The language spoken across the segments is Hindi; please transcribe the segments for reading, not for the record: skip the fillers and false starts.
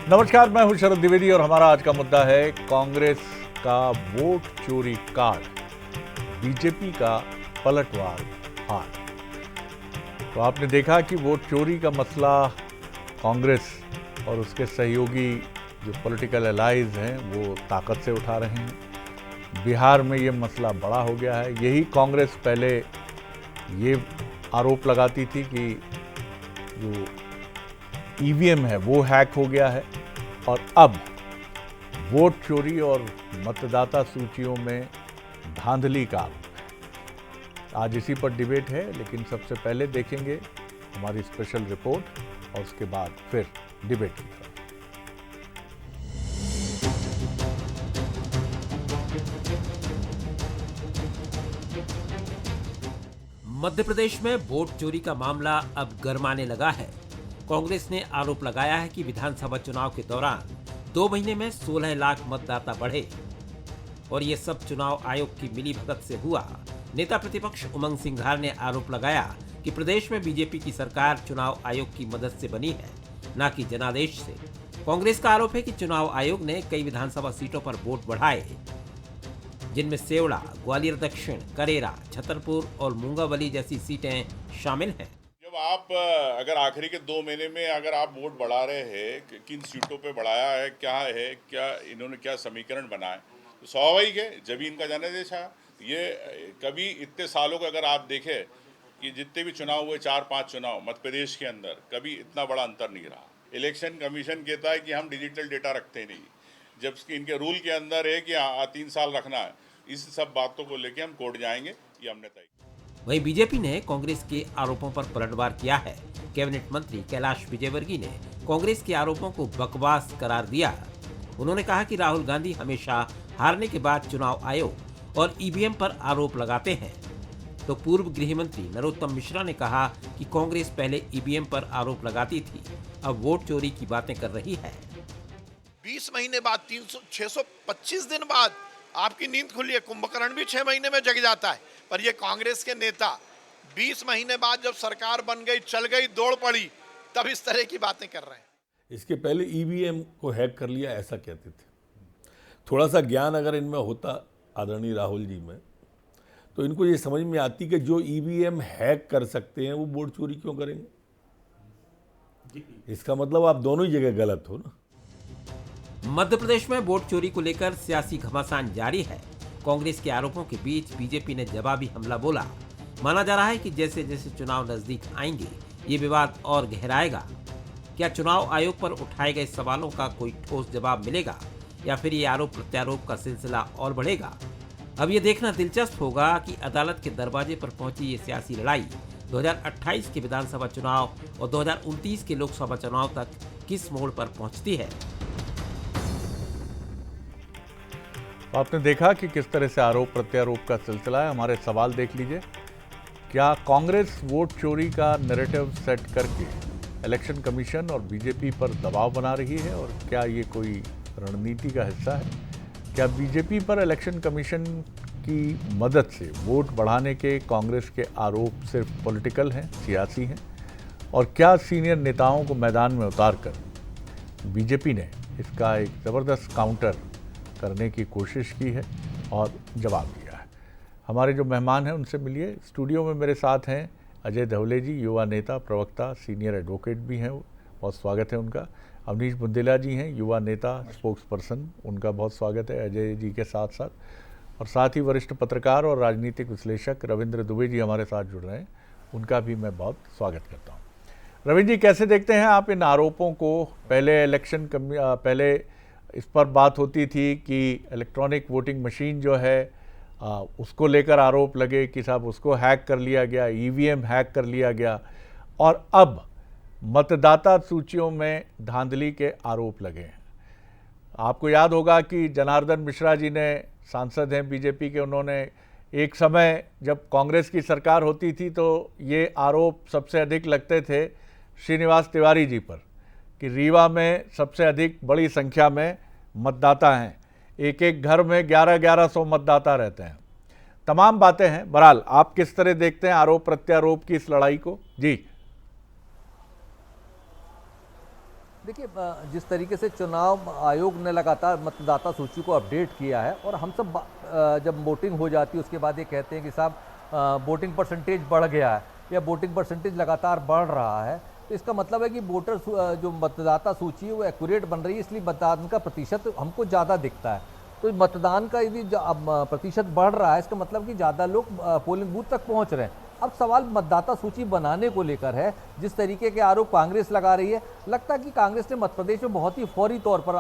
नमस्कार, मैं हूं शरद द्विवेदी और हमारा आज का मुद्दा है कांग्रेस का वोट चोरी कांड, बीजेपी का पलटवार हार। तो आपने देखा कि वोट चोरी का मसला कांग्रेस और उसके सहयोगी जो पॉलिटिकल एलाइज हैं वो ताकत से उठा रहे हैं। बिहार में ये मसला बड़ा हो गया है। यही कांग्रेस पहले ये आरोप लगाती थी कि जो ईवीएम है वो हैक हो गया है, और अब वोट चोरी और मतदाता सूचियों में धांधली का आरोप है। आज इसी पर डिबेट है, लेकिन सबसे पहले देखेंगे हमारी स्पेशल रिपोर्ट और उसके बाद फिर डिबेट की तरफ। मध्य प्रदेश में वोट चोरी का मामला अब गरमाने लगा है। कांग्रेस ने आरोप लगाया है कि विधानसभा चुनाव के दौरान 2 महीने में 16 लाख मतदाता बढ़े और ये सब चुनाव आयोग की मिलीभगत से हुआ। नेता प्रतिपक्ष उमंग सिंघार ने आरोप लगाया कि प्रदेश में बीजेपी की सरकार चुनाव आयोग की मदद से बनी है, न कि जनादेश से। कांग्रेस का आरोप है कि चुनाव आयोग ने कई विधानसभा सीटों पर वोट बढ़ाए, जिनमें सेवड़ा, ग्वालियर दक्षिण, करेरा, छतरपुर और मूंगावली जैसी सीटें शामिल हैं। जब आप अगर आखिरी के 2 महीने में अगर आप वोट बढ़ा रहे हैं, किन सीटों पे बढ़ाया है, क्या इन्होंने क्या समीकरण बनाए, तो स्वाभाविक है जब ही इनका जनादेश आया। ये कभी इतने सालों का अगर आप देखें कि जितने भी चुनाव हुए 4-5 चुनाव मध्य प्रदेश के अंदर, कभी इतना बड़ा अंतर नहीं रहा। इलेक्शन कमीशन कहता है कि हम डिजिटल डेटा रखते नहीं, जबकि इनके रूल के अंदर है कि 3 साल रखना है। इस सब बातों को लेके हम कोर्ट जाएंगे, ये हमने तय। वहीं बीजेपी ने कांग्रेस के आरोपों पर पलटवार किया है। कैबिनेट मंत्री कैलाश विजयवर्गीय ने कांग्रेस के आरोपों को बकवास करार दिया। उन्होंने कहा कि राहुल गांधी हमेशा हारने के बाद चुनाव आयोग और ईवीएम पर आरोप लगाते हैं। तो पूर्व गृह मंत्री नरोत्तम मिश्रा ने कहा कि कांग्रेस पहले ईवीएम पर आरोप लगाती थी, अब वोट चोरी की बातें कर रही है। 20 महीने बाद 625 दिन बाद आपकी नींद खुली है। कुंभकर्ण भी 6 महीने में जग जाता है, पर ये कांग्रेस के नेता 20 महीने बाद जब सरकार बन गई, चल गई, दौड़ पड़ी, तब इस तरह की बातें कर रहे हैं। इसके पहले ईवीएम को हैक कर लिया ऐसा कहते थे। थोड़ा सा ज्ञान अगर इनमें होता आदरणीय राहुल जी में, तो इनको ये समझ में आती कि जो ईवीएम हैक कर सकते हैं वो वोट चोरी क्यों करेंगे। इसका मतलब आप दोनों ही जगह गलत हो ना। मध्य प्रदेश में वोट चोरी को लेकर सियासी घमासान जारी है। कांग्रेस के आरोपों के बीच बीजेपी ने जवाबी हमला बोला। माना जा रहा है कि जैसे जैसे चुनाव नजदीक आएंगे ये विवाद और गहराएगा। क्या चुनाव आयोग पर उठाए गए सवालों का कोई ठोस जवाब मिलेगा या फिर ये आरोप प्रत्यारोप का सिलसिला और बढ़ेगा? अब ये देखना दिलचस्प होगा कि अदालत के दरवाजे पर पहुंची ये सियासी लड़ाई 2028 के विधानसभा चुनाव और 2029 के लोकसभा चुनाव तक किस मोड़ पर पहुंचती है। आपने देखा कि किस तरह से आरोप प्रत्यारोप का सिलसिला है। हमारे सवाल देख लीजिए। क्या कांग्रेस वोट चोरी का नैरेटिव सेट करके इलेक्शन कमीशन और बीजेपी पर दबाव बना रही है, और क्या ये कोई रणनीति का हिस्सा है? क्या बीजेपी पर इलेक्शन कमीशन की मदद से वोट बढ़ाने के कांग्रेस के आरोप सिर्फ पॉलिटिकल हैं, सियासी हैं? और क्या सीनियर नेताओं को मैदान में उतारकर बीजेपी ने इसका एक ज़बरदस्त काउंटर करने की कोशिश की है और जवाब दिया है? हमारे जो मेहमान हैं उनसे मिलिए। स्टूडियो में मेरे साथ हैं अजय धवले जी, युवा नेता, प्रवक्ता, सीनियर एडवोकेट भी हैं, बहुत स्वागत है उनका। अवनीश बुंदेला जी हैं, युवा नेता, स्पोक्स पर्सन, उनका बहुत स्वागत है अजय जी के साथ साथ। और साथ ही वरिष्ठ पत्रकार और राजनीतिक विश्लेषक रविंद्र दुबे जी हमारे साथ जुड़ रहे हैं, उनका भी मैं बहुत स्वागत करता हूँ। रविंद्र जी, कैसे देखते हैं आप इन आरोपों को? पहले इस पर बात होती थी कि इलेक्ट्रॉनिक वोटिंग मशीन जो है उसको लेकर आरोप लगे कि साहब उसको हैक कर लिया गया, ईवीएम हैक कर लिया गया, और अब मतदाता सूचियों में धांधली के आरोप लगे हैं। आपको याद होगा कि जनार्दन मिश्रा जी ने, सांसद हैं बीजेपी के, उन्होंने एक समय जब कांग्रेस की सरकार होती थी तो ये आरोप सबसे अधिक लगते थे श्रीनिवास तिवारी जी पर कि रीवा में सबसे अधिक बड़ी संख्या में मतदाता हैं, एक एक घर में 1100 मतदाता रहते हैं। तमाम बातें हैं। बहरहाल आप किस तरह देखते हैं आरोप प्रत्यारोप की इस लड़ाई को? जी देखिए, जिस तरीके से चुनाव आयोग ने लगातार मतदाता सूची को अपडेट किया है और हम सब जब वोटिंग हो जाती है उसके बाद ये कहते हैं कि साहब वोटिंग परसेंटेज बढ़ गया है या वोटिंग परसेंटेज लगातार बढ़ रहा है, तो इसका मतलब है कि वोटर जो मतदाता सूची है वो एक्यूरेट बन रही है, इसलिए मतदान का प्रतिशत हमको ज़्यादा दिखता है। तो मतदान का यदि प्रतिशत बढ़ रहा है, इसका मतलब कि ज़्यादा लोग पोलिंग बूथ तक पहुँच रहे हैं। अब सवाल मतदाता सूची बनाने को लेकर है। जिस तरीके के आरोप कांग्रेस लगा रही है, लगता है कि कांग्रेस ने मध्य प्रदेश में बहुत ही फौरी तौर पर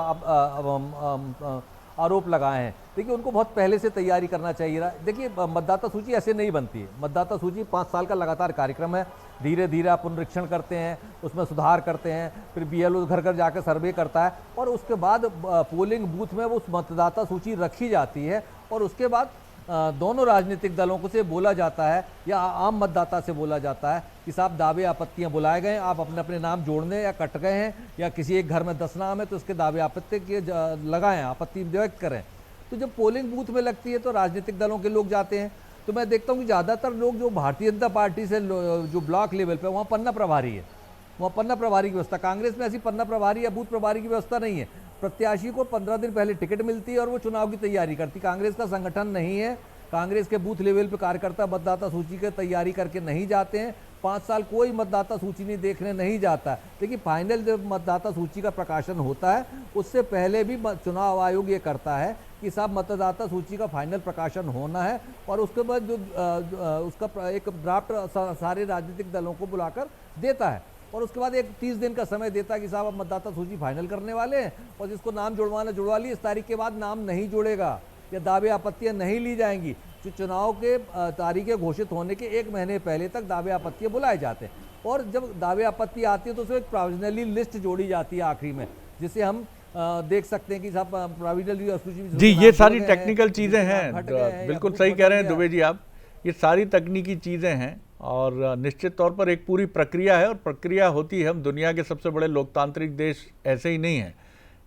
आरोप लगाए हैं। देखिए, उनको बहुत पहले से तैयारी करना चाहिए था। देखिए, मतदाता सूची ऐसे नहीं बनती है। मतदाता सूची 5 साल का लगातार कार्यक्रम है। धीरे धीरे आप पुनरीक्षण करते हैं, उसमें सुधार करते हैं, फिर बीएलओ घर घर जाकर सर्वे करता है और उसके बाद पोलिंग बूथ में वो उस मतदाता सूची रखी जाती है और उसके बाद दोनों राजनीतिक दलों को से बोला जाता है या आम मतदाता से बोला जाता है कि साहब दावे आपत्तियां बुलाए गए, आप अपने अपने नाम जोड़ने या कट गए हैं या किसी एक घर में 10 नाम है तो उसके दावे आपत्ति के लगाएं, आपत्ति व्यक्त करें। तो जब पोलिंग बूथ में लगती है तो राजनीतिक दलों के लोग जाते हैं। तो मैं देखता हूँ कि ज़्यादातर लोग जो भारतीय जनता पार्टी से जो ब्लॉक लेवल पर वहाँ पन्ना प्रभारी है, वहाँ पन्ना प्रभारी की व्यवस्था। कांग्रेस में ऐसी पन्ना प्रभारी या बूथ प्रभारी की व्यवस्था नहीं है। प्रत्याशी को 15 दिन पहले टिकट मिलती है और वो चुनाव की तैयारी करती। कांग्रेस का संगठन नहीं है। कांग्रेस के बूथ लेवल पे कार्यकर्ता मतदाता सूची की तैयारी करके नहीं जाते हैं। 5 साल कोई मतदाता सूची नहीं देखने नहीं जाता है। लेकिन फाइनल जब मतदाता सूची का प्रकाशन होता है उससे पहले भी चुनाव आयोग ये करता है कि साहब मतदाता सूची का फाइनल प्रकाशन होना है और उसके बाद जो उसका एक ड्राफ्ट सारे राजनीतिक दलों को बुलाकर देता है और उसके बाद एक 30 दिन का समय देता है कि साहब अब मतदाता सूची फाइनल करने वाले हैं और जिसको नाम जुड़वाना जुड़वा ली, इस तारीख के बाद नाम नहीं जुड़ेगा या दावे आपत्तियां नहीं ली जाएंगी। जो चुनाव के तारीखें घोषित होने के 1 महीने पहले तक दावे आपत्तियां बुलाए जाते हैं और जब दावे आपत्ति आती है तो उसमें एक प्रोविजनली लिस्ट जोड़ी जाती है आखिरी में, जिसे हम देख सकते हैं कि साहब प्रोविजनली सूची। जी, ये सारी टेक्निकल चीज़ें हैं, बिल्कुल सही कह रहे हैं दुबे जी आप। ये सारी तकनीकी चीज़ें हैं और निश्चित तौर पर एक पूरी प्रक्रिया है और प्रक्रिया होती है। हम दुनिया के सबसे बड़े लोकतांत्रिक देश ऐसे ही नहीं हैं।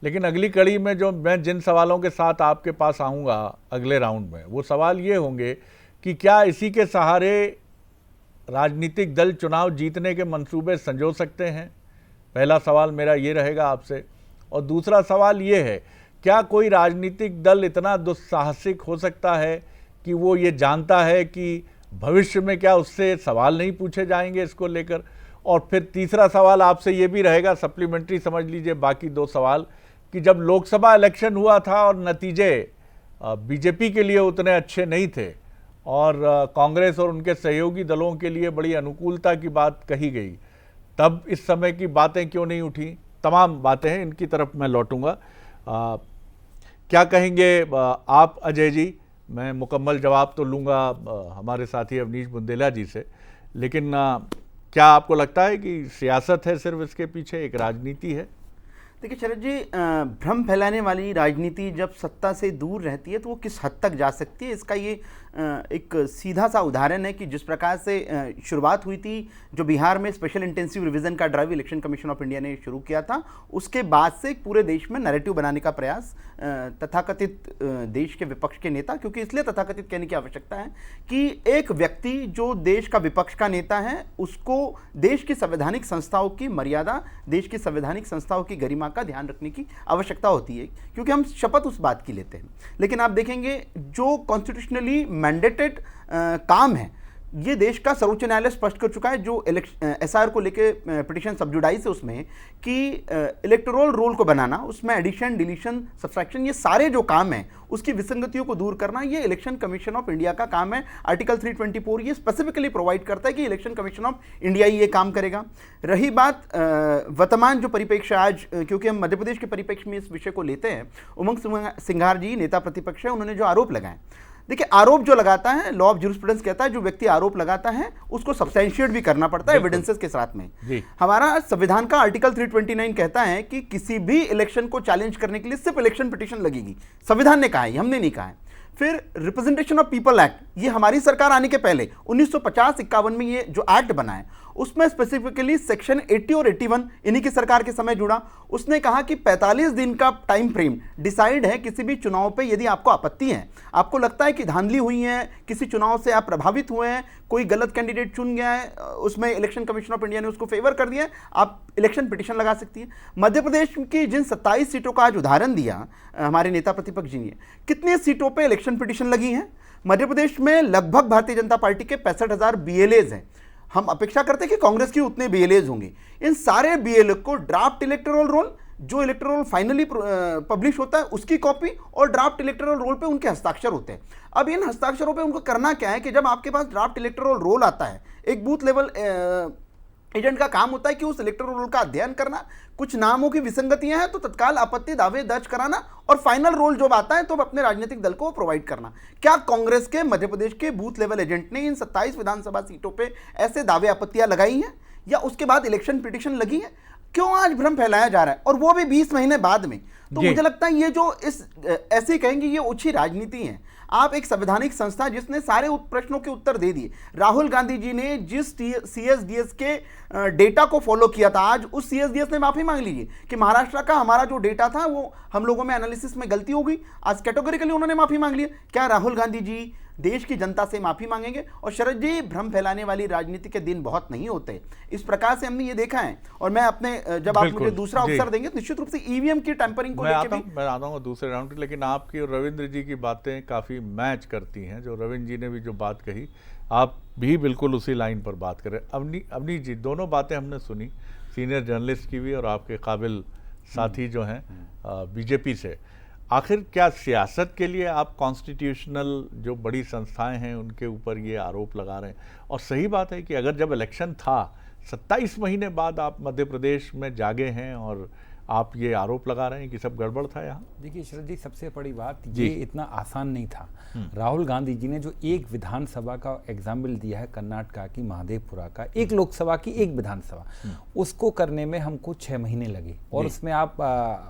लेकिन अगली कड़ी में जो मैं जिन सवालों के साथ आपके पास आऊँगा अगले राउंड में, वो सवाल ये होंगे कि क्या इसी के सहारे राजनीतिक दल चुनाव जीतने के मंसूबे संजो सकते हैं? पहला सवाल मेरा ये रहेगा आपसे। और दूसरा सवाल ये है, क्या कोई राजनीतिक दल इतना दुस्साहसिक हो सकता है कि वो ये जानता है कि भविष्य में क्या उससे सवाल नहीं पूछे जाएंगे इसको लेकर? और फिर तीसरा सवाल आपसे ये भी रहेगा, सप्लीमेंट्री समझ लीजिए बाकी 2 सवाल, कि जब लोकसभा इलेक्शन हुआ था और नतीजे बीजेपी के लिए उतने अच्छे नहीं थे और कांग्रेस और उनके सहयोगी दलों के लिए बड़ी अनुकूलता की बात कही गई, तब इस समय की बातें क्यों नहीं उठी? तमाम बातें हैं, इनकी तरफ मैं लौटूंगा। क्या कहेंगे आप अजय जी? मैं मुकम्मल जवाब तो लूँगा हमारे साथी अवनीश बुंदेला जी से, लेकिन क्या आपको लगता है कि सियासत है सिर्फ इसके पीछे, एक राजनीति है? देखिए शरद जी, भ्रम फैलाने वाली राजनीति जब सत्ता से दूर रहती है तो वो किस हद तक जा सकती है, इसका ये एक सीधा सा उदाहरण है कि जिस प्रकार से शुरुआत हुई थी, जो बिहार में स्पेशल इंटेंसिव रिवीजन का drive election commission of India ने शुरू किया था, उसके बाद से पूरे देश में नैरेटिव बनाने का प्रयास तथाकथित देश के विपक्ष के नेता, क्योंकि इसलिए तथाकथित कहने की आवश्यकता है कि एक व्यक्ति जो देश का विपक्ष का नेता है उसको देश की संवैधानिक संस्थाओं की मर्यादा, देश की संवैधानिक संस्थाओं की गरिमा का ध्यान रखने की आवश्यकता होती है, क्योंकि हम शपथ उस बात की लेते हैं। लेकिन आप देखेंगे जो कॉन्स्टिट्यूशनली मैंडेटेड काम है, ये देश का सर्वोच्च न्यायालय स्पष्ट कर चुका है, जो एसआर को लेके पिटीशन सब जुडाइस है उसमें, कि इलेक्टोरल रोल को बनाना, उसमें एडिशन, डिलीशन, सब्सट्रैक्शन, ये सारे जो काम हैं उसकी विसंगतियों को दूर करना, ये इलेक्शन कमीशन ऑफ इंडिया का काम है। आर्टिकल 324 ये स्पेसिफिकली प्रोवाइड करता है कि इलेक्शन कमीशन ऑफ इंडिया ही ये काम करेगा। रही बात वर्तमान जो परिप्रेक्ष्य आज, क्योंकि हम मध्य प्रदेश के परिप्रेक्ष्य में इस विषय को लेते हैं, उमंग सिंघार जी नेता प्रतिपक्ष है, उन्होंने जो आरोप लगाए, देखिए आरोप जो लगाता है, लॉ ऑफ ज्यूरिस्प्रूडेंस कहता है जो व्यक्ति आरोप लगाता है उसको सब्सटेंशिएट भी करना पड़ता है एविडेंसेस के साथ में। हमारा संविधान का आर्टिकल 329 कहता है कि किसी भी इलेक्शन को चैलेंज करने के लिए सिर्फ इलेक्शन पिटीशन लगेगी, संविधान ने कहा है, हमने नहीं कहा है। फिर रिप्रेजेंटेशन ऑफ पीपल एक्ट, ये हमारी सरकार आने के पहले 1950-51 में ये जो एक्ट बना है, उसमें स्पेसिफिकली सेक्शन 80 और 81 इन्हीं की सरकार के समय जुड़ा। उसने कहा कि 45 दिन का टाइम फ्रेम डिसाइड है किसी भी चुनाव पे, यदि आपको आपत्ति है, आपको लगता है कि धांधली हुई है, किसी चुनाव से आप प्रभावित हुए हैं, कोई गलत कैंडिडेट चुन गया है, उसमें इलेक्शन कमीशन ऑफ इंडिया ने उसको फेवर कर दिया है, आप इलेक्शन पिटीशन लगा सकती है। मध्य प्रदेश की जिन 27 सीटों का आज उदाहरण दिया हमारे नेता प्रतिपक्ष जी ने, कितनी सीटों पे इलेक्शन पिटीशन लगी है? मध्य प्रदेश में लगभग भारतीय जनता पार्टी के 65,000 BLAs हैं। हम अपेक्षा करते हैं कि कांग्रेस की उतने BLAs होंगे। इन सारे BLA को ड्राफ्ट इलेक्टोरल रोल, जो इलेक्टोरल फाइनली पब्लिश होता है, उसकी कॉपी और ड्राफ्ट इलेक्टोरल रोल पे उनके हस्ताक्षर होते हैं। अब इन हस्ताक्षरों पे उनको करना क्या है कि जब आपके पास ड्राफ्ट इलेक्टोरल रोल आता है, एक बूथ लेवल एजेंट का काम होता है कि उस इलेक्टोरल रोल का अध्ययन करना, कुछ नामों की विसंगतियां हैं तो तत्काल आपत्ति दावे दर्ज कराना, और फाइनल रोल जब आता है तो अपने राजनीतिक दल को प्रोवाइड करना। क्या कांग्रेस के मध्य प्रदेश के बूथ लेवल एजेंट ने इन 27 विधानसभा सीटों पे ऐसे दावे आपत्तियां लगाई हैं, या उसके बाद इलेक्शन पिटीशन लगी है? क्यों आज भ्रम फैलाया जा रहा है, और वो भी 20 महीने बाद में? तो मुझे लगता है ये जो ऐसे कहेंगे ये ओछी राजनीति है। आप एक संवैधानिक संस्था जिसने सारे प्रश्नों के उत्तर दे दिए, राहुल गांधी जी ने जिस CSDS के डेटा को फॉलो किया था, आज उस CSDS ने माफी मांग लीजिए कि महाराष्ट्र का हमारा जो डेटा था वो हम लोगों में एनालिसिस में गलती हो गई, आज कैटेगोरिकली उन्होंने माफी मांग लिया। क्या राहुल गांधी जी देश की जनता से माफी मांगेंगे? और शरद जी, भ्रम फैलाने वाली राजनीति के दिन बहुत नहीं होते, इस प्रकार से हमने ये देखा है। और मैं अपने जब आप मुझे दूसरा अवसर देंगे तो निश्चित रूप से EVM की टेम्परिंग को लेकर भी मैं आता हूँ दूसरे राउंड, लेकिन आपकी और रविंद्र जी की बातें काफ़ी मैच करती हैं। जो रविंद्र जी ने भी जो बात कही, आप भी बिल्कुल उसी लाइन पर बात करें। अवनी जी, दोनों बातें हमने सुनी, सीनियर जर्नलिस्ट की भी और आपके काबिल साथी जो हैं बीजेपी से। आखिर क्या सियासत के लिए आप कॉन्स्टिट्यूशनल जो बड़ी संस्थाएं हैं उनके ऊपर ये आरोप लगा रहे हैं? और सही बात है कि अगर जब इलेक्शन था, 27 महीने बाद आप मध्य प्रदेश में जागे हैं और आप ये आरोप लगा रहे हैं कि सब गड़बड़ था यहाँ? देखिए शरद जी, सबसे बड़ी बात, ये इतना आसान नहीं था। राहुल गांधी जी ने जो एक विधानसभा का एग्जाम्पल दिया है, कर्नाटका की महादेवपुरा का, एक लोकसभा की एक विधानसभा, उसको करने में हमको 6 महीने लगे। और उसमें आप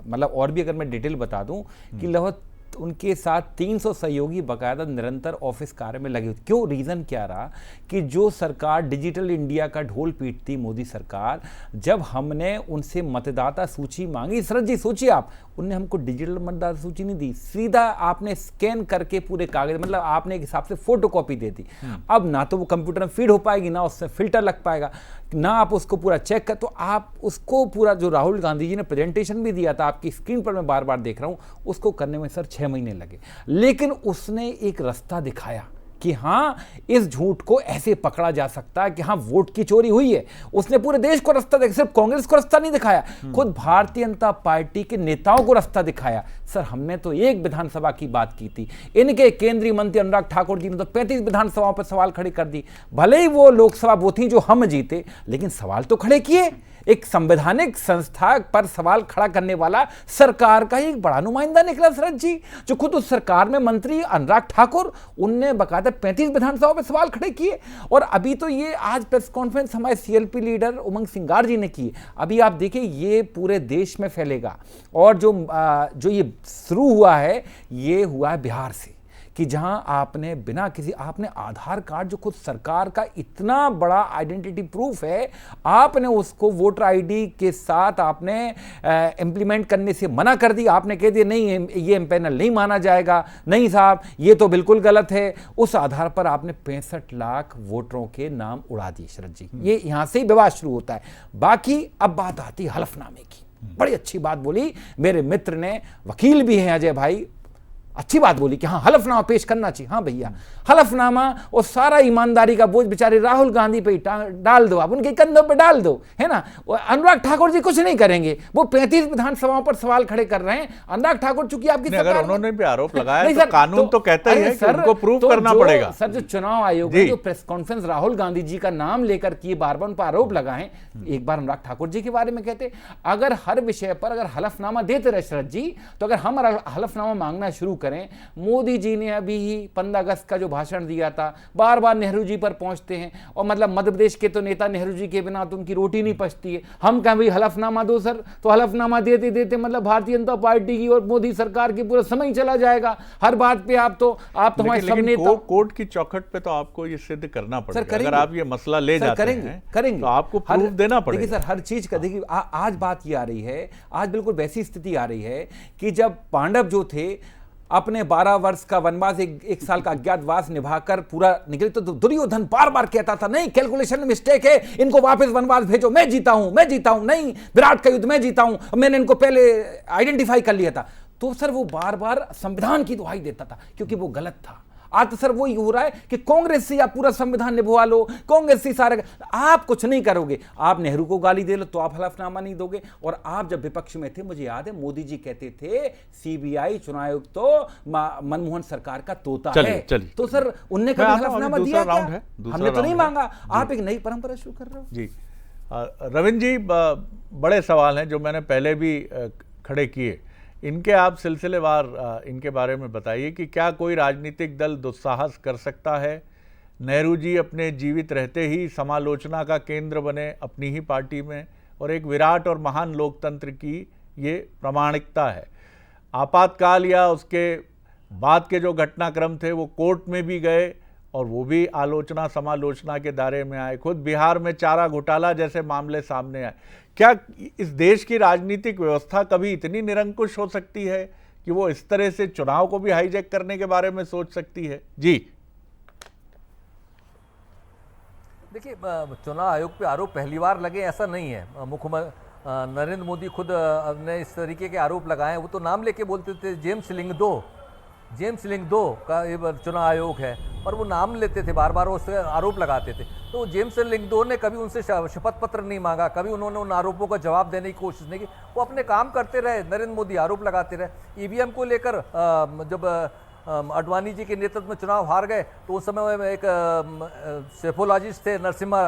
मतलब और भी अगर मैं डिटेल बता दूं कि लगभग उनके साथ 300 सहयोगी बाकायदा निरंतर ऑफिस कार्य में लगे हुए। क्यों? रीज़न क्या रहा कि जो सरकार डिजिटल इंडिया का ढोल पीटती मोदी सरकार, जब हमने उनसे मतदाता सूची मांगी, शरद जी सोचिए आप, उनने हमको डिजिटल मतदाता सूची नहीं दी, सीधा आपने स्कैन करके पूरे कागज, मतलब आपने एक हिसाब से फोटोकॉपी दे दी। अब ना तो वो कंप्यूटर में फीड हो पाएगी, ना उसमें फिल्टर लग पाएगा, ना आप उसको पूरा चेक कर, तो आप उसको पूरा जो राहुल गांधी जी ने प्रेजेंटेशन भी दिया था, आपकी स्क्रीन पर मैं बार बार देख रहा हूं, उसको करने में सर 6 महीने लगे। लेकिन उसने एक रास्ता दिखाया कि हाँ, इस झूठ को ऐसे पकड़ा जा सकता है कि हाँ, वोट की चोरी हुई है। उसने पूरे देश को रास्ता दिखाया, सिर्फ कांग्रेस को रास्ता नहीं दिखाया, खुद भारतीय जनता पार्टी के नेताओं को रास्ता दिखाया। सर, हमने तो एक विधानसभा की बात की थी, इनके केंद्रीय मंत्री अनुराग ठाकुर जी ने तो 35 विधानसभाओं पर सवाल खड़े कर दी। भले ही वो लोकसभा वो थी जो हम जीते, लेकिन सवाल तो खड़े किए। एक संवैधानिक संस्था पर सवाल खड़ा करने वाला सरकार का ही एक बड़ा नुमाइंदा निकला शरद जी, जो खुद उस सरकार में मंत्री अनुराग ठाकुर, उनने बकायदा 35 विधानसभाओं पर सवाल खड़े किए। और अभी तो ये आज प्रेस कॉन्फ्रेंस हमारे CLP लीडर उमंग सिंगार जी ने की, अभी आप देखिए ये पूरे देश में फैलेगा। और जो ये शुरू हुआ है, ये हुआ है बिहार से, कि जहां आपने बिना किसी, आपने आधार कार्ड जो खुद सरकार का इतना बड़ा आइडेंटिटी प्रूफ है, आपने उसको वोटर आईडी के साथ आपने इंप्लीमेंट करने से मना कर दिया। आपने कह दिया नहीं, ये एम्पैनल नहीं माना जाएगा, नहीं साहब ये तो बिल्कुल गलत है। उस आधार पर आपने 65 लाख वोटरों के नाम उड़ा दिए शरद जी। ये यहां से ही विवाद शुरू होता है। बाकी अब बात आती है हलफनामे की। बड़ी अच्छी बात बोली मेरे मित्र ने, वकील भी हैं अजय भाई, अच्छी बात बोली कि हाँ, हलफनामा पेश करना चाहिए। हाँ भैया, हलफनामा और सारा ईमानदारी का बोझ बेचारे राहुल गांधी पे डाल दो, आप उनके कंधों पे डाल दो, है ना। अनुराग ठाकुर जी कुछ नहीं करेंगे, वो 35 विधानसभाओं पर सवाल खड़े कर रहे हैं। अनुराग ठाकुर चूंकि आपकी अगर उन्होंने भी आरोप लगाया तो कानून तो कहता ही है कि उनको प्रूव करना पड़ेगा। सर, जो चुनाव आयोग ने जो प्रेस कॉन्फ्रेंस राहुल गांधी जी का नाम लेकर किए, बार बार उन पर आरोप लगाए, एक बार अनुराग ठाकुर जी के बारे में कहते, अगर हर विषय पर अगर हलफनामा देते रहे शरद जी, तो अगर हम हलफनामा मांगना शुरू करें, मोदी जी ने अभी ही 15 अगस्त का जो भाषण दिया था, बार बार नेहरू जी पर पहुंचते हैं, और मतलब मध्य प्रदेश के तो नेता नेहरू जी के बिना तो उनकी रोटी नहीं पचती है। हम कहें भाई हलफनामा दो सर, तो हलफनामा देते देते मतलब भारतीय जनता पार्टी की और मोदी सरकार की पूरा समय चला जाएगा। हर बात पे आप तो हमारे सब नेता कोर्ट की चौखट पे तो आपको ये सिद्ध करना पड़ेगा। करेंगे। अगर आप ये मसला ले जाते हैं तो आपको प्रूफ देना पड़ेगा। देखिए सर, हर चीज का देखिए आज बात ये आ रही है, आज बिल्कुल वैसी स्थिति आ रही है कि जब पांडव जो थे अपने 12 वर्ष का वनवास, एक साल का अज्ञातवास निभाकर पूरा निकले, तो दुर्योधन बार बार कहता था नहीं कैलकुलेशन में मिस्टेक है, इनको वापस वनवास भेजो, मैं जीता हूं, नहीं विराट का युद्ध मैं जीता हूं, मैंने इनको पहले आइडेंटिफाई कर लिया था। तो सर वो बार बार संविधान की दुहाई देता था क्योंकि वो गलत था। आज तो सर वही हो रहा है कि कांग्रेस से आप पूरा संविधान निभवा लो, कांग्रेस से सारे, आप कुछ नहीं करोगे। आप नेहरू को गाली दे लो तो आप हलफनामा नहीं दोगे। और आप जब विपक्ष में थे, मुझे याद है मोदी जी कहते थे सीबीआई चुनाव आयोग तो मनमोहन सरकार का तोता है। तो सर उनने कभी हलफनामा दिया क्या? हमने तो नहीं मांगा। आप एक नई परंपरा शुरू कर रहे हो जी। रविंद्र जी, बड़े सवाल हैं जो मैंने पहले भी खड़े किए, इनके आप सिलसिलेवार इनके बारे में बताइए कि क्या कोई राजनीतिक दल दुस्साहस कर सकता है? नेहरू जी अपने जीवित रहते ही समालोचना का केंद्र बने अपनी ही पार्टी में, और एक विराट और महान लोकतंत्र की ये प्रामाणिकता है। आपातकाल या उसके बाद के जो घटनाक्रम थे वो कोर्ट में भी गए और वो भी आलोचना समालोचना के दायरे में आए। खुद बिहार में चारा घोटाला जैसे मामले सामने आए। क्या इस देश की राजनीतिक व्यवस्था कभी इतनी निरंकुश हो सकती है कि वो इस तरह से चुनाव को भी हाईजैक करने के बारे में सोच सकती है? जी देखिए, चुनाव आयोग पे आरोप पहली बार लगे ऐसा नहीं है। मुख्यमंत्री नरेंद्र मोदी खुद ने इस तरीके के आरोप लगाए। वो तो नाम लेके बोलते थे जेम्स लिंग दो का ये चुनाव आयोग है, और वो नाम लेते थे, बार बार उससे आरोप लगाते थे। तो जेम्स लिंग दो ने कभी उनसे शपथ पत्र नहीं मांगा, कभी उन्होंने उन आरोपों का जवाब देने की कोशिश नहीं की। वो अपने काम करते रहे, नरेंद्र मोदी आरोप लगाते रहे। ईवीएम को लेकर जब अडवाणी जी के नेतृत्व में चुनाव हार गए तो उस समय एक सेफोलॉजिस्ट थे नरसिम्हा,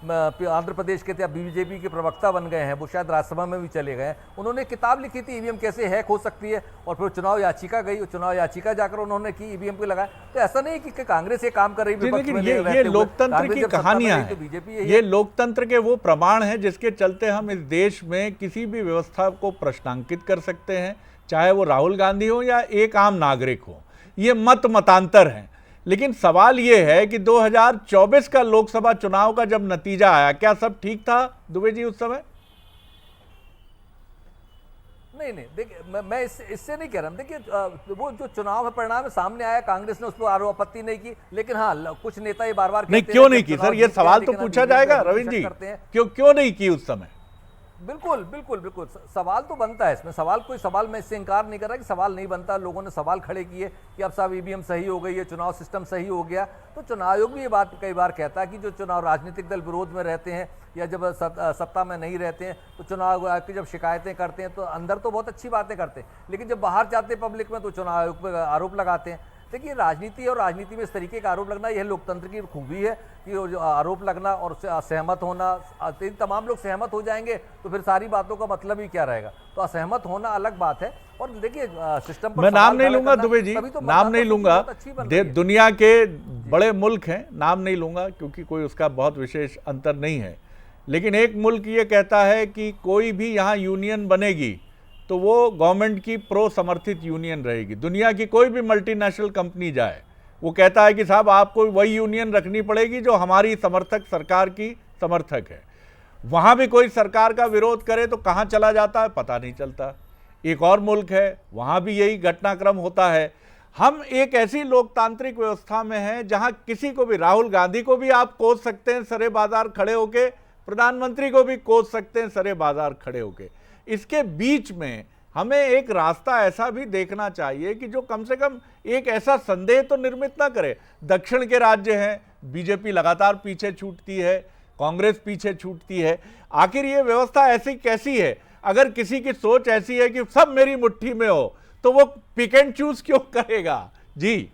आंध्र प्रदेश के थे, अब बीजेपी के प्रवक्ता बन गए हैं, वो शायद राज्यसभा में भी चले गए हैं। उन्होंने किताब लिखी थी ईवीएम कैसे हैक हो सकती है, और फिर चुनाव याचिका गई, चुनाव याचिका जाकर उन्होंने की ईवीएम पे लगाया। तो ऐसा नहीं कि कांग्रेस ये काम कर रही है। लेकिन ये लोकतंत्र की कहानियां हैं, ये लोकतंत्र के वो प्रमाण हैं जिसके चलते हम इस देश में किसी भी व्यवस्था को प्रश्नांकित कर सकते हैं, चाहे वो राहुल गांधी हो या एक आम नागरिक हो। ये मतांतर हैं। लेकिन सवाल ये है कि 2024 का लोकसभा चुनाव का जब नतीजा आया, क्या सब ठीक था दुबे जी उस समय? नहीं, देखिए मैं इससे नहीं कह रहा हूं। देखिए वो जो चुनाव का परिणाम सामने आया, कांग्रेस ने उस पर आपत्ति नहीं की, लेकिन हाँ कुछ नेता ये बार बार नहीं, क्यों नहीं की सर? ये सवाल तो पूछा जाएगा रविंद्र जी, क्यों नहीं की उस समय? बिल्कुल सवाल तो बनता है इसमें। कोई सवाल मैं इससे इनकार नहीं कर रहा कि सवाल नहीं बनता। लोगों ने सवाल खड़े किए कि अब साहब ईवीएम सही हो गई है, चुनाव सिस्टम सही हो गया। तो चुनाव आयोग भी ये बात कई बार कहता है कि जो चुनाव राजनीतिक दल विरोध में रहते हैं या जब सत्ता में नहीं रहते हैं, तो चुनाव आयोग की जब शिकायतें करते हैं तो अंदर तो बहुत अच्छी बातें करते हैं, लेकिन जब बाहर जाते हैं पब्लिक में तो चुनाव आयोग पर आरोप लगाते हैं। देखिए, राजनीति और राजनीति में इस तरीके का आरोप लगना यह लोकतंत्र की खूबी है कि जो आरोप लगना और उससे असहमत होना, तमाम लोग सहमत हो जाएंगे तो फिर सारी बातों का मतलब ही क्या रहेगा। तो असहमत होना अलग बात है। और देखिए सिस्टम पर मैं नाम नहीं लूंगा दुबे जी, नाम नहीं लूंगा, दुनिया के बड़े मुल्क हैं, नाम नहीं लूंगा क्योंकि कोई उसका बहुत विशेष अंतर नहीं है। लेकिन एक मुल्क ये कहता है कि कोई भी यहाँ यूनियन बनेगी तो वो गवर्नमेंट की प्रो समर्थित यूनियन रहेगी। दुनिया की कोई भी मल्टीनेशनल कंपनी जाए, वो कहता है कि साहब आपको वही यूनियन रखनी पड़ेगी जो हमारी समर्थक सरकार की समर्थक है। वहाँ भी कोई सरकार का विरोध करे तो कहाँ चला जाता है पता नहीं चलता। एक और मुल्क है, वहाँ भी यही घटनाक्रम होता है। हम एक ऐसी लोकतांत्रिक व्यवस्था में हैं जहाँ किसी को भी, राहुल गांधी को भी आप कोस सकते हैं सरे बाजार खड़े होके, प्रधानमंत्री को भी कोस सकते हैं सरे बाजार खड़े होके। इसके बीच में हमें एक रास्ता ऐसा भी देखना चाहिए कि जो कम से कम एक ऐसा संदेह तो निर्मित ना करे। दक्षिण के राज्य हैं, बीजेपी लगातार पीछे छूटती है, कांग्रेस पीछे छूटती है। आखिर ये व्यवस्था ऐसी कैसी है? अगर किसी की सोच ऐसी है कि सब मेरी मुट्ठी में हो तो वो पिक एंड चूज क्यों करेगा? जी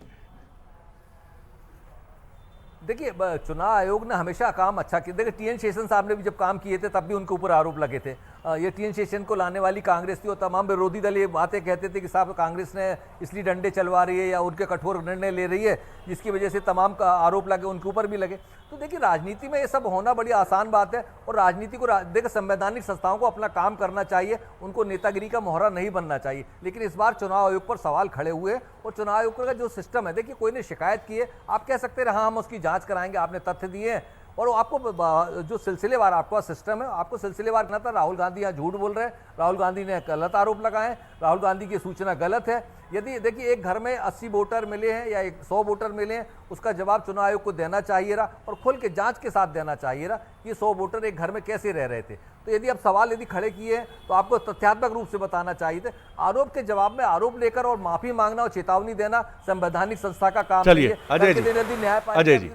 देखिए, चुनाव आयोग ने हमेशा काम अच्छा किया। देखिए टीएन शेषन साहब ने भी जब काम किए थे तब भी उनके ऊपर आरोप लगे थे। ये टीएन शेषन को लाने वाली कांग्रेस थी और तमाम विरोधी दल ये बातें कहते थे कि साहब कांग्रेस ने इसलिए डंडे चलवा रही है या उनके कठोर निर्णय ले रही है जिसकी वजह से तमाम का आरोप लगे उनके ऊपर भी लगे। तो देखिए राजनीति में ये सब होना बड़ी आसान बात है और राजनीति को देखिए संवैधानिक संस्थाओं को अपना काम करना चाहिए, उनको नेतागिरी का मोहरा नहीं बनना चाहिए। लेकिन इस बार चुनाव आयोग पर सवाल खड़े हुए और चुनाव आयोग का जो सिस्टम है, देखिए कोई ने शिकायत की है, आप कह सकते हैं हाँ हम उसकी जांच कराएंगे, आपने तथ्य दिए हैं और आपको जो सिलसिलेवार आपका सिस्टम है आपको सिलसिलेवार करना था। राहुल गांधी यहाँ झूठ बोल रहे हैं, राहुल गांधी ने गलत आरोप लगाए, राहुल गांधी की सूचना गलत है। यदि देखिए एक घर में 80 वोटर मिले हैं या 100 वोटर मिले हैं, उसका जवाब चुनाव आयोग को देना चाहिए रहा और खुल के जांच के साथ देना चाहिए रहा कि 100 वोटर एक घर में कैसे रह रहे थे। तो यदि आप सवाल यदि खड़े किए हैं तो आपको तथ्यात्मक रूप से बताना चाहिए थे। आरोप के जवाब में आरोप लेकर और माफी मांगना और चेतावनी देना संवैधानिक संस्था का काम नहीं है। अजय जी, अजय जी,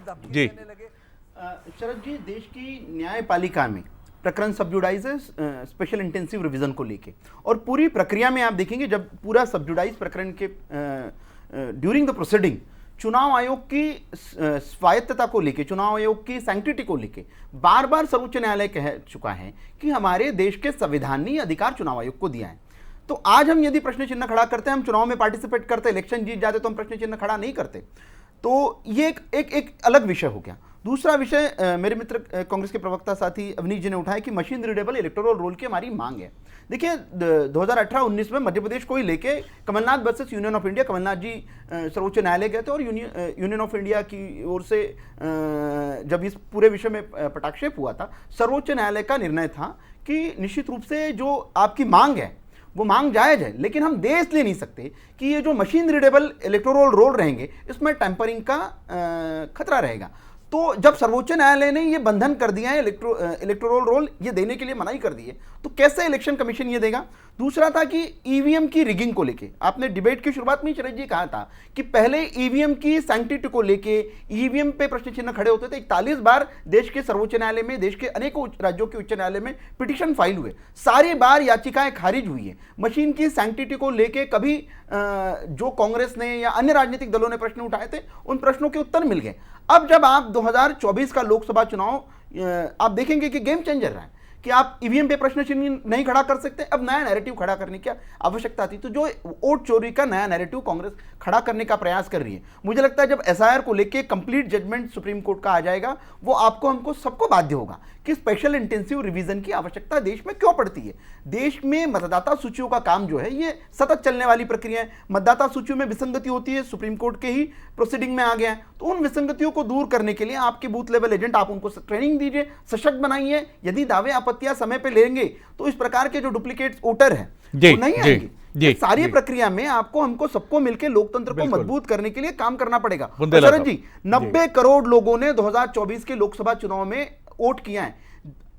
शरद जी, देश की न्यायपालिका में प्रकरण सबजुडाइज है स्पेशल इंटेंसिव रिवीजन को लेके और पूरी प्रक्रिया में आप देखेंगे जब पूरा सबजुडाइज प्रकरण के ड्यूरिंग द प्रोसीडिंग चुनाव आयोग की स्वायत्तता को लेके, चुनाव आयोग की सैंक्टिटी को लेके बार बार सर्वोच्च न्यायालय कह चुका है कि हमारे देश के संविधान ने अधिकार चुनाव आयोग को दिया है। तो आज हम यदि प्रश्न चिन्ह खड़ा करते हैं, हम चुनाव में पार्टिसिपेट करते, इलेक्शन जीत जाते तो हम प्रश्न चिन्ह खड़ा नहीं करते, तो ये एक अलग विषय हो गया। दूसरा विषय मेरे मित्र कांग्रेस के प्रवक्ता साथी अवनीश जी ने उठाया कि मशीन रीडेबल इलेक्टोरल रोल की हमारी मांग है। देखिए 2018-19 में मध्य प्रदेश को ही लेके Kamal Nath versus union of India, Kamal Nath ji सर्वोच्च न्यायालय गए थे और यूनियन ऑफ इंडिया की ओर से जब इस पूरे विषय में पटाक्षेप हुआ था, सर्वोच्च न्यायालय का निर्णय था कि निश्चित रूप से जो आपकी मांग है वो मांग जायज है, लेकिन हम दे इसलिए नहीं सकते कि ये जो मशीन रीडेबल इलेक्टोरल रोल रहेंगे इसमें टेम्परिंग का खतरा रहेगा। तो जब सर्वोच्च न्यायालय ने ये बंधन कर दिया है, इलेक्टोरल रोल ये देने के लिए मनाही कर दी है, तो कैसे इलेक्शन कमीशन ये देगा। दूसरा था कि ईवीएम की रिगिंग को लेके आपने डिबेट की शुरुआत में शरद जी कहा था कि पहले ईवीएम की सैंक्टिटी को लेके ईवीएम पे प्रश्न चिन्ह खड़े होते थे। 41 बार देश के सर्वोच्च न्यायालय में, देश के अनेकों राज्यों के उच्च न्यायालय में पिटीशन फाइल हुए, सारी बार याचिकाएं खारिज हुई है। मशीन की सैंक्टिटी को लेके कभी जो कांग्रेस ने या अन्य राजनीतिक दलों ने प्रश्न उठाए थे उन प्रश्नों के उत्तर मिल गए। अब जब आप 2024 का लोकसभा चुनाव आप देखेंगे कि गेम चेंजर रहा है कि आप ईवीएम पे प्रश्न चिन्ह नहीं खड़ा कर सकते, अब नया नैरेटिव खड़ा करने की आवश्यकता थी। तो जो वोट चोरी का नया नैरेटिव कांग्रेस खड़ा करने का प्रयास कर रही है, मुझे लगता है जब एसआईआर को लेके कंप्लीट जजमेंट सुप्रीम कोर्ट का आ जाएगा, वो आपको हमको सबको बाध्य होगा कि स्पेशल इंटेंसिव रिवीजन की आवश्यकता देश में क्यों पड़ती है। देश में मतदाता सूचियों का काम जो है ये सतत चलने वाली प्रक्रिया है। मतदाता सूचियों में विसंगति होती है, सुप्रीम कोर्ट के ही प्रोसीडिंग में आ गया है, तो उन विसंगतियों को दूर करने के लिए आपके बूथ लेवल एजेंट, आप उनको ट्रेनिंग दीजिए, सशक्त बनाइए। यदि दावे आपत्तियां समय पे लेंगे तो इस प्रकार के जो डुप्लीकेट वोटर है वो नहीं आएंगे। सारी प्रक्रिया में आपको हमको सबको मिलकर लोकतंत्र को मजबूत करने के लिए काम करना पड़ेगा। शरद जी, 90 करोड़ लोगों ने 2024 के लोकसभा चुनाव में वोट किया है।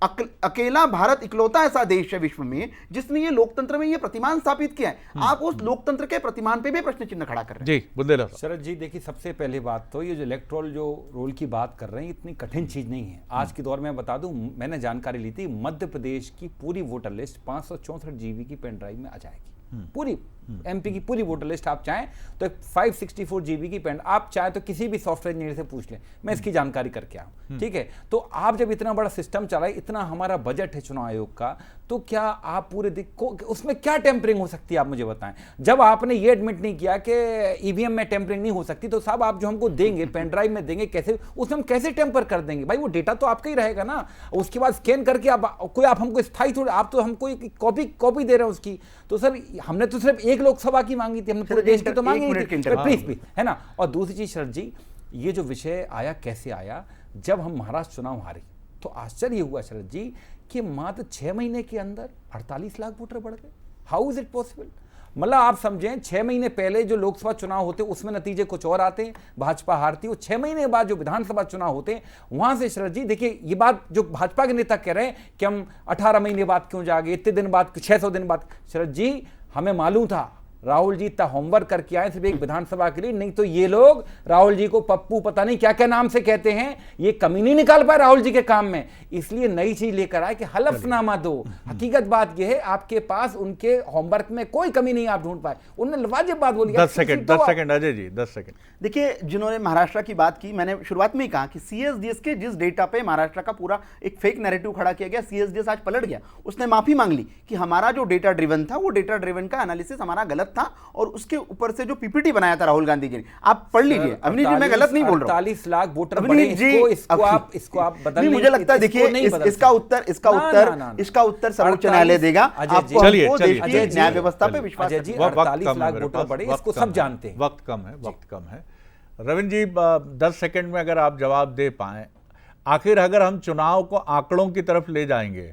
अकेला भारत इकलौता ऐसा देश है विश्व में जिसने ये लोकतंत्र में ये प्रतिमान स्थापित किया है। आप उस लोकतंत्र के प्रतिमान पे भी प्रश्न चिन्ह खड़ा कर रहे हैं। जी बुंदेला शरद जी, देखिए सबसे पहले बात तो ये जो इलेक्टोरल जो रोल की बात कर रहे हैं इतनी कठिन चीज नहीं है। आज के दौर में बता दूं, मैंने जानकारी ली थी, मध्य प्रदेश की पूरी वोटर लिस्ट 564 GB की पेन ड्राइव में आ जाएगी। पूरी एमपी की पूरी वोटर लिस्ट आप चाहें तो 564 GB की पेन, आप चाहें तो किसी भी सॉफ्टवेयर इंजीनियर से पूछ लें, मैं इसकी जानकारी करके आऊं। ठीक है, तो आप जब इतना बड़ा सिस्टम चलाए, इतना हमारा बजट है चुनाव आयोग का, तो क्या आप पूरे उसमें क्या टेम्परिंग हो सकती है आप मुझे बताएं। जब आपने ये एडमिट नहीं किया कि ईवीएम में टेम्परिंग नहीं हो सकती, तो साहब आप जो हमको देंगे पेन ड्राइव में देंगे, कैसे उसमें हम कैसे टेम्पर कर देंगे। भाई वो डेटा तो आपका ही रहेगा ना, उसके बाद स्कैन करके आप हमको स्थायी थोड़ा, आप तो हमको कॉपी दे रहे हैं उसकी। तो सर हमने तो सिर्फ एक लोकसभा की मांगी थी, हमने पूरे देश की तो मांगी नहीं थी, प्लीज है ना। और दूसरी चीज शरद जी, ये जो विषय आया कैसे आया, जब हम महाराष्ट्र चुनाव हारे तो आश्चर्य हुआ शरद जी कि मात्र 6 महीने के अंदर 48 लाख वोटर बढ़ गए। How is it possible. मतलब आप समझें 6 महीने पहले जो लोकसभा चुनाव होते उसमें नतीजे कुछ और आते हैं, भाजपा हारती है। 6 महीने बाद जो विधानसभा चुनाव होते हैं वहां से शरद जी देखिए, ये बात जो भाजपा के नेता कह रहे हैं कि हम 18 महीने बाद क्यों जागे, इतने दिन बाद, 600 दिन बाद, शरद जी हमें मालूम था राहुल जी इतना होमवर्क करके आए सिर्फ एक विधानसभा के लिए, नहीं तो ये लोग राहुल जी को पप्पू पता नहीं क्या क्या नाम से कहते हैं, ये कमी नहीं निकाल पाए राहुल जी के काम में, इसलिए नई चीज लेकर आए कि हलफनामा दो। हकीकत बात यह है आपके पास उनके होमवर्क में कोई कमी नहीं आप ढूंढ पाए, उन्होंने वाजिब बात बोली। 10 सेकंड अजय जी, 10 सेकंड। देखिए, जिन्होंने महाराष्ट्र की बात की, मैंने शुरुआत में ही कहा कि सीएसडीएस के जिस डेटा पे महाराष्ट्र का पूरा एक फेक नैरेटिव खड़ा किया गया, सीएसडीएस आज पलट गया, उसने माफी मांग ली कि हमारा जो डेटा ड्रिवन था, वो डेटा ड्रिवन का एनालिसिस हमारा गलत था, और उसके ऊपर से जो पीपीटी बनाया था राहुल गांधी जी ने, आप पढ़ लीजिए। अवनीश जी, मैं गलत नहीं बोल रहा हूं। 48 लाख वोटर अवनीश जी, इसको आप बदल, मुझे लगता है, देखिए इसका उत्तर सर्वोच्च न्यायालय देगा। आपको न्याय व्यवस्था पे विश्वास। 48 लाख वोटर बढ़े, इसको सब जानते हैं। वक्त कम है। रविंद्र जी, 10 सेकंड में अगर आप जवाब दे पाएं, आखिर अगर हम चुनाव को आंकड़ों की तरफ ले जाएंगे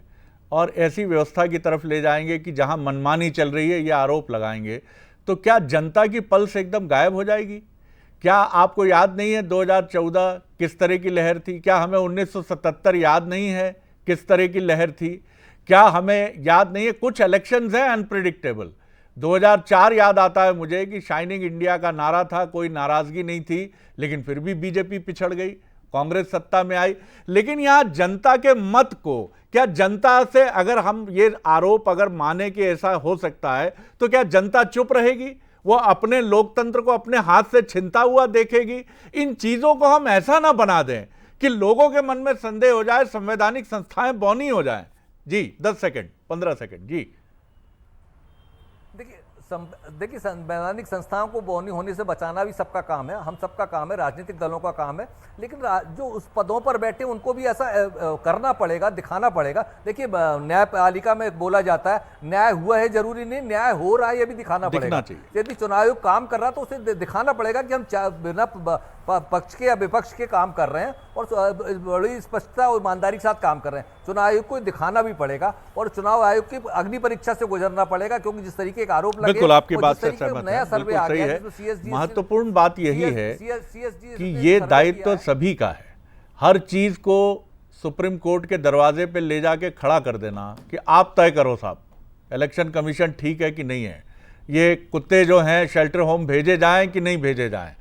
और ऐसी व्यवस्था की तरफ ले जाएंगे कि जहां मनमानी चल रही है, ये आरोप लगाएंगे, तो क्या जनता की पल्स एकदम गायब हो जाएगी? क्या आपको याद नहीं है 2014 किस तरह की लहर थी? क्या हमें 1977 याद नहीं है किस तरह की लहर थी? क्या हमें याद नहीं है कुछ इलेक्शंस हैं अनप्रिडिक्टेबल? 2004 याद आता है मुझे कि शाइनिंग इंडिया का नारा था, कोई नाराजगी नहीं थी, लेकिन फिर भी बीजेपी पिछड़ गई, कांग्रेस सत्ता में आई। लेकिन यहां जनता के मत को, क्या जनता से अगर हम ये आरोप अगर माने कि ऐसा हो सकता है, तो क्या जनता चुप रहेगी? वो अपने लोकतंत्र को अपने हाथ से छिनता हुआ देखेगी? इन चीजों को हम ऐसा ना बना दें कि लोगों के मन में संदेह हो जाए, संवैधानिक संस्थाएं बौनी हो जाएं। जी 10 सेकंड, 15 सेकंड। जी देखिए, संवैधानिक संस्थाओं को बौनी होने से बचाना भी सबका काम है, हम सबका काम है, राजनीतिक दलों का काम है, लेकिन जो उस पदों पर बैठे उनको भी ऐसा करना पड़ेगा, दिखाना पड़ेगा। देखिए, न्यायपालिका में बोला जाता है न्याय हुआ है, जरूरी नहीं न्याय हो रहा है, ये भी दिखाना पड़ेगा। यदि चुनाव आयोग काम कर रहा तो उसे दिखाना पड़ेगा कि हम बिना पक्ष के या विपक्ष के काम कर रहे हैं और बड़ी स्पष्टता और ईमानदारी के साथ काम कर रहे हैं। चुनाव आयोग को दिखाना भी पड़ेगा और चुनाव आयोग की अग्नि परीक्षा से गुजरना पड़ेगा, क्योंकि जिस तरीके का आरोप लगे, बिल्कुल आपकी बात से सहमत नया सर्वे आ गया है। महत्वपूर्ण बात यही है कि ये दायित्व सभी का है, हर चीज को सुप्रीम कोर्ट के दरवाजे पे ले जाके खड़ा कर देना कि आप तय करो साहब, इलेक्शन कमीशन ठीक है कि नहीं है, ये कुत्ते जो हैं शेल्टर होम भेजे जाएं कि नहीं भेजे जाएं,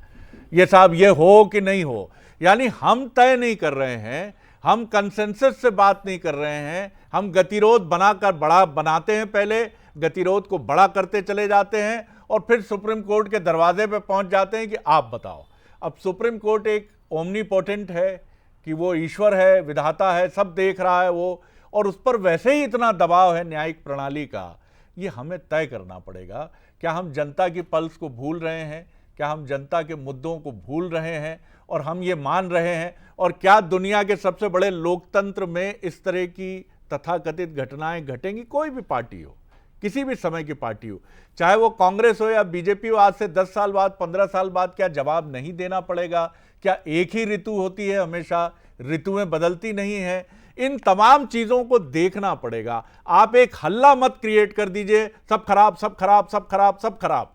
ये साहब ये हो कि नहीं हो। यानी हम तय नहीं कर रहे हैं, हम कंसेंसस से बात नहीं कर रहे हैं, हम गतिरोध बनाकर बड़ा बनाते हैं, पहले गतिरोध को बड़ा करते चले जाते हैं और फिर सुप्रीम कोर्ट के दरवाजे पे पहुंच जाते हैं कि आप बताओ। अब सुप्रीम कोर्ट एक ओमनीपोटेंट है कि वो ईश्वर है, विधाता है, सब देख रहा है वो, और उस पर वैसे ही इतना दबाव है न्यायिक प्रणाली का, ये हमें तय करना पड़ेगा। क्या हम जनता की पल्स को भूल रहे हैं? क्या हम जनता के मुद्दों को भूल रहे हैं और हम ये मान रहे हैं? और क्या दुनिया के सबसे बड़े लोकतंत्र में इस तरह की तथाकथित घटनाएं घटेंगी? कोई भी पार्टी हो, किसी भी समय की पार्टी हो, चाहे वो कांग्रेस हो या बीजेपी हो, आज से 10 साल बाद, 15 साल बाद क्या जवाब नहीं देना पड़ेगा? क्या एक ही ऋतु होती है हमेशा? ऋतुएं बदलती नहीं है। इन तमाम चीजों को देखना पड़ेगा। आप एक हल्ला मत क्रिएट कर दीजिए, सब खराब, सब खराब, सब खराब, सब खराब।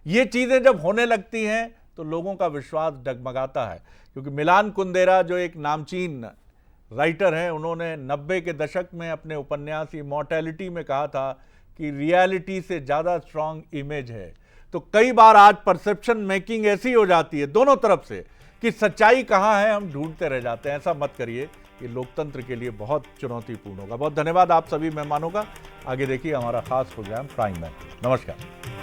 ये चीजें जब होने लगती हैं तो लोगों का विश्वास डगमगाता है। क्योंकि मिलान कुंदेरा जो एक नामचीन राइटर हैं, उन्होंने 90 के दशक में अपने उपन्यास इमॉर्टैलिटी में कहा था कि रियलिटी से ज़्यादा स्ट्रांग इमेज है। तो कई बार आज परसेप्शन मेकिंग ऐसी हो जाती है दोनों तरफ से कि सच्चाई कहाँ है हम ढूंढते रह जाते हैं। ऐसा मत करिए, ये लोकतंत्र के लिए बहुत चुनौतीपूर्ण होगा। बहुत धन्यवाद आप सभी मेहमानों का। आगे देखिए हमारा खास प्रोग्राम प्राइम में। नमस्कार।